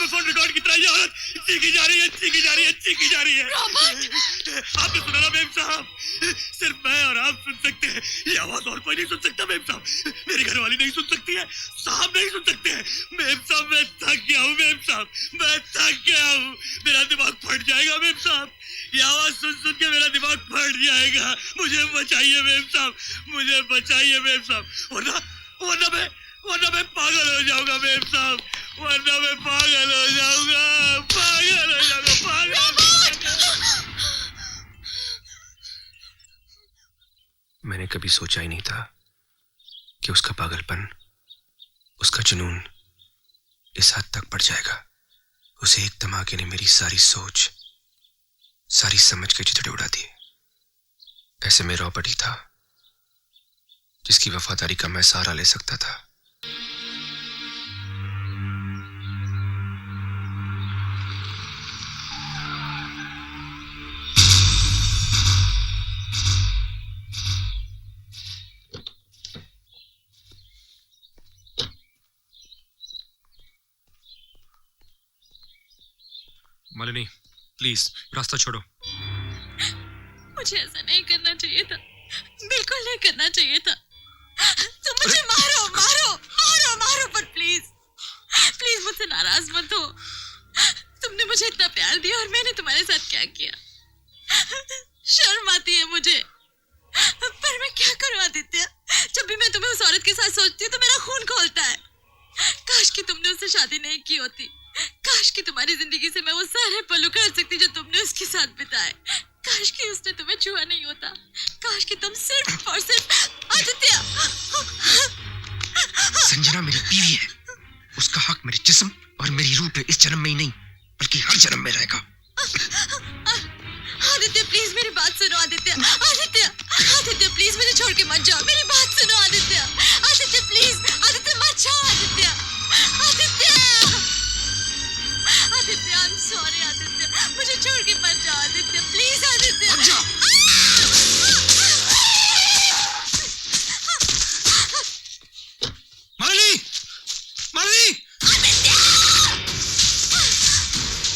में phone record की तरह ये औरत चीखी जा रही है, चीखी जा रही है, चीखी जा रही है। आपने सुना ना मेम साहब? सिर्फ मैं और आप सुन सकते हैं ये आवाज, और कोई नहीं सुन सकता मेम साहब। मेरी घरवाली नहीं सुन सकती है, साहब नहीं सुन सकते हैं। मेम साहब मैं थक गया हूँ, मेम साहब मैं थक गया हूँ। मेरा दिमाग फट जाएगा मेम साहब, ये आवाज सुन सुन के मेरा दिमाग फट जाएगा। मुझे बचाइए मेम साहब, मुझे बचाइए मेम साहब, वरना मैं पागल हो जाऊंगा मेम साहब, वरना मैं पागल हो जाऊंगा, पागल हो जाऊंगा, पागल। मैंने कभी सोचा ही नहीं था कि उसका पागलपन, उसका जुनून इस हद तक बढ़ जाएगा। उसे एक धमाके ने मेरी सारी सोच, सारी समझ के चितड़े उड़ा दिए। ऐसे में रॉबर्ट ही था जिसकी वफादारी का मैं सहारा ले सकता था। मालिनी, प्लीज रास्ता छोड़ो। मुझे ऐसा नहीं करना चाहिए था, बिल्कुल नहीं करना चाहिए था। तुम मुझे मारो मारो मारो मारो, पर प्लीज प्लीज मुझसे नाराज मत हो। तुमने मुझे इतना प्यार दिया और मैंने तुम्हारे साथ क्या किया? शर्म आती है मुझे, पर मैं क्या करूं आदित्य? जब भी मैं तुम्हें उस औरत के साथ सोचती हूँ तो मेरा खून खौलता है। काश कि तुमने उससे शादी नहीं की होती, काश कि तुम्हारी जिंदगी से मैं वो सारे पल उखाड़ सकती जो तुमने उसके साथ बिताए। काश कि उसने तुम्हें छुआ नहीं होता, काश कि तुम सिर्फ और सिर्फ आदित्य। संजना मेरी बीवी है, उसका हक मेरे जिस्म और मेरी रूह पे इस जन्म में ही नहीं बल्कि हर जन्म में रहेगा। आदित्य प्लीज मेरी बात सुनो आदित्य, आदित्य आदित्य प्लीज मुझे छोड़ के मत जाओ, मेरी बात सुनो आदित्य, आदित्य प्लीज, आदित्य मत जाओ Aditya, Aditya Aditya I am sorry Aditya, मुझे छोड़ के मत जाओ आदित्य, प्लीज आदित्य। मत जा। Malini, Malini, Aditya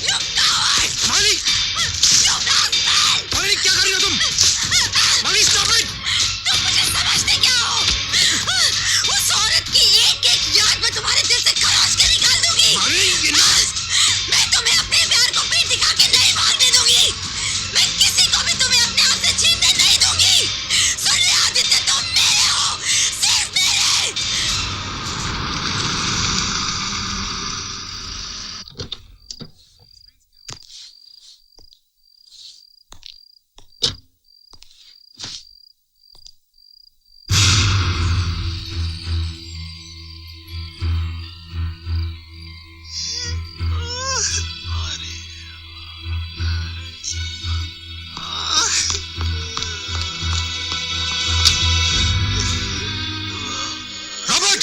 you coward, Malini, you rascal, Malini क्या कर रही हो तुम? Malini stop it. तुम मुझे समझते क्या हो? उस औरत की एक एक याद मैं तुम्हारे दिल से खरोच के निकाल दूंगी। मालिनी, ये ना। मैं तुम्हें अपने प्यार को पीठ दिखा के नहीं भागने दूंगी, मैं किसी को भी तुम्हें अपने हाथ से छीनने नहीं दूंगी। सुन ले आदित्य, तुम मेरे हो, सिर्फ मेरे। रॉबर्ट,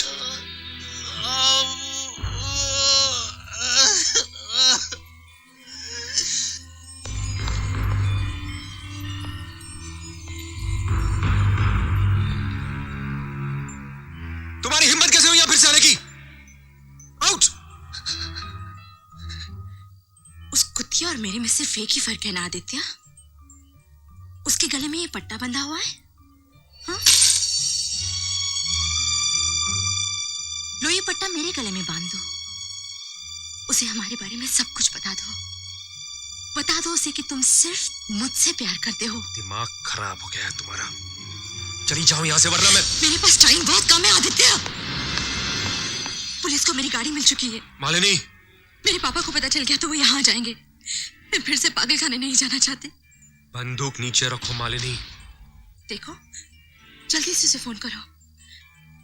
तुम्हारी हिम्मत कैसे हुई यहाँ फिर से आने की? आउट। उस कुत्ती और मेरे में सिर्फ एक ही फर्क है ना आदित्य, उसके गले में ये पट्टा बंधा हुआ है। हाँ? लो ये पट्टा मेरे गले में बांध दो, उसे हमारे बारे में सब कुछ बता दो उसे कि तुम सिर्फ मुझसे प्यार करते हो। दिमाग खराब हो गया है तुम्हारा, चली जाओ यहाँ से वरना मैं। मेरे पास टाइम बहुत कम है आदित्य, पुलिस को मेरी गाड़ी मिल चुकी है। मालिनी, मेरे पापा को पता चल गया तो वो यहाँ आ जाएंगे। मैं फिर से पागल खाने नहीं जाना चाहती। बंदूक नीचे रखो मालिनी। देखो जल्दी से उसे फोन करो,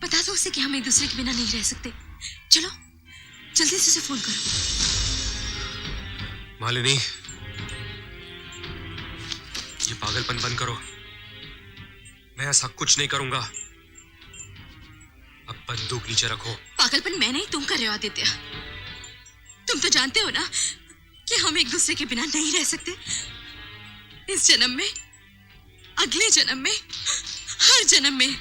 बता दो उसे कि हम एक दूसरे के बिना नहीं रह सकते। चलो जल्दी से उसे फोन करो। मालिनी, ये पागलपन बंद करो, मैं ऐसा कुछ नहीं करूंगा। अब बंदूक नीचे रखो। पागलपन मैं नहीं तुम कर रहे हो आदित्य, तुम तो जानते हो ना कि हम एक दूसरे के बिना नहीं रह सकते। इस जन्म में, अगले जन्म में, हर जन्म में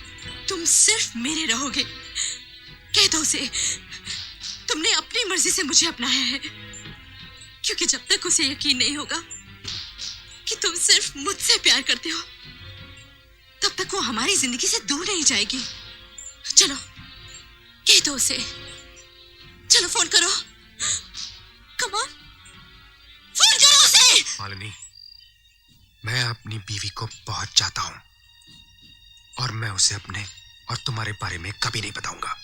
तुम सिर्फ मेरे रहोगे। कह दो उसे तुमने अपनी मर्जी से मुझे अपनाया है, क्योंकि जब तक उसे यकीन नहीं होगा कि तुम सिर्फ मुझसे प्यार करते हो, तब तक वो हमारी जिंदगी से दूर नहीं जाएगी। चलो कह दो उसे, चलो फोन करो, कम ऑन, फोन करो उसे। मालिनी, मैं अपनी बीवी को बहुत चाहता हूं और मैं उसे अपने और तुम्हारे बारे में कभी नहीं बताऊंगा।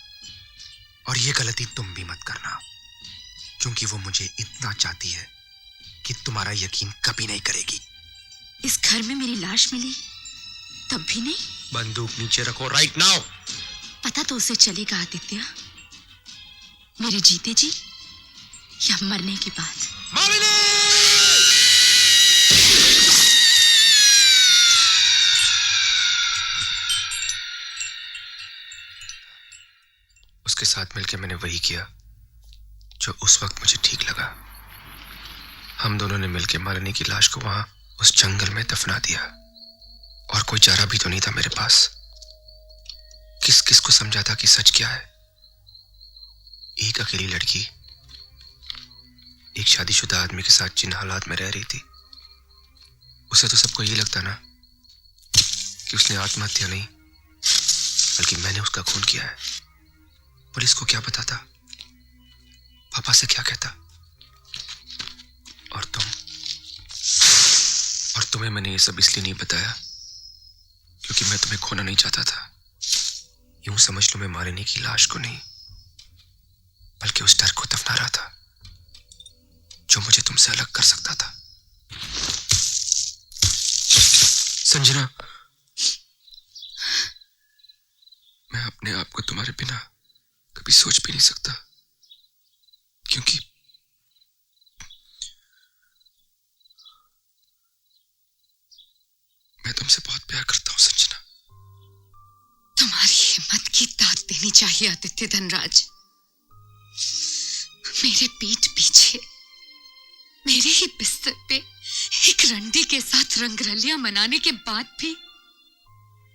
और ये गलती तुम भी मत करना, क्योंकि वो मुझे इतना चाहती है कि तुम्हारा यकीन कभी नहीं करेगी। इस घर में मेरी लाश मिली तब भी नहीं? बंदूक नीचे रखो राइट नाउ। पता तो उसे चलेगा आदित्य, मेरे जीते जी या मरने के बाद। मालिनी! उसके साथ मिलकर मैंने वही किया जो उस वक्त मुझे ठीक लगा। हम दोनों ने मिलकर मालिनी की लाश को वहां उस जंगल में दफना दिया, और कोई चारा भी तो नहीं था मेरे पास। किस किस को समझाता कि सच क्या है। एक अकेली लड़की एक शादीशुदा आदमी के साथ जिन हालात में रह रही थी, उसे तो सबको ये लगता ना कि उसने आत्महत्या नहीं बल्कि मैंने उसका खून किया है। पुलिस को क्या पता था, पापा से क्या कहता। और तुम्हें मैंने ये सब इसलिए नहीं बताया क्योंकि मैं तुम्हें खोना नहीं चाहता था। यूं समझ लो मैं मालिनी की लाश को नहीं बल्कि उस डर को दफना रहा था जो मुझे तुमसे अलग कर सकता था। संजना, मैं अपने आप को तुम्हारे बिना कभी सोच भी नहीं सकता, क्योंकि मैं तुमसे बहुत प्यार करता हूं संजना। तुम्हारी हिम्मत की दाद देनी चाहिए आदित्य धनराज। मेरे पीठ पीछे मेरे ही बिस्तर पे एक रंडी के साथ रंगरलियां मनाने के बाद भी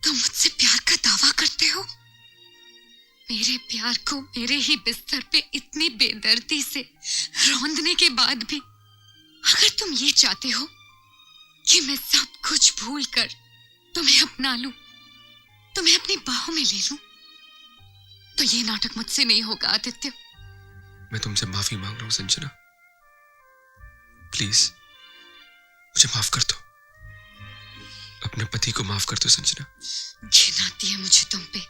तुम मुझसे प्यार का दावा करते हो। मेरे प्यार को मेरे ही बिस्तर पे इतनी बेदर्दी से रौंदने के बाद भी अगर तुम ये चाहते हो कि मैं सब कुछ भूल कर तुम्हें अपना लूं, तुम्हें अपनी बाहों में ले लूं, तो ये नाटक मुझसे नहीं होगा आदित्य। मैं तुमसे माफी मांग रहा हूं संजना, प्लीज मुझे माफ कर दो। अपने पति को माफ कर दो संजना। घिन आती है मुझे तुम पे।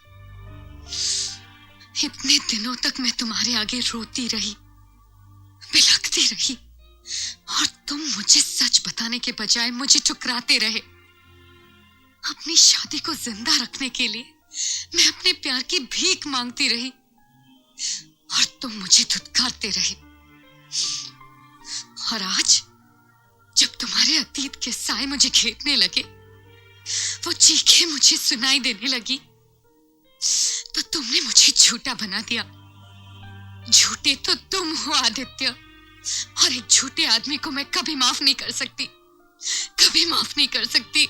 इतने दिनों तक मैं तुम्हारे आगे रोती रही, बिलखती रही, और तुम मुझे सच बताने के बजाय मुझे ठुकराते रहे। अपनी शादी को जिंदा रखने के लिए मैं अपने प्यार की भीख मांगती रही और तुम मुझे धुतकारते रहे। और आज जब तुम्हारे अतीत के साए मुझे घेरने लगे, वो चीखें मुझे सुनाई देने लगी, तो तुमने मुझे झूठा बना दिया। झूठे तो तुम हो आदित्य, और एक झूठे आदमी को मैं कभी माफ नहीं कर सकती, कभी माफ नहीं कर सकती।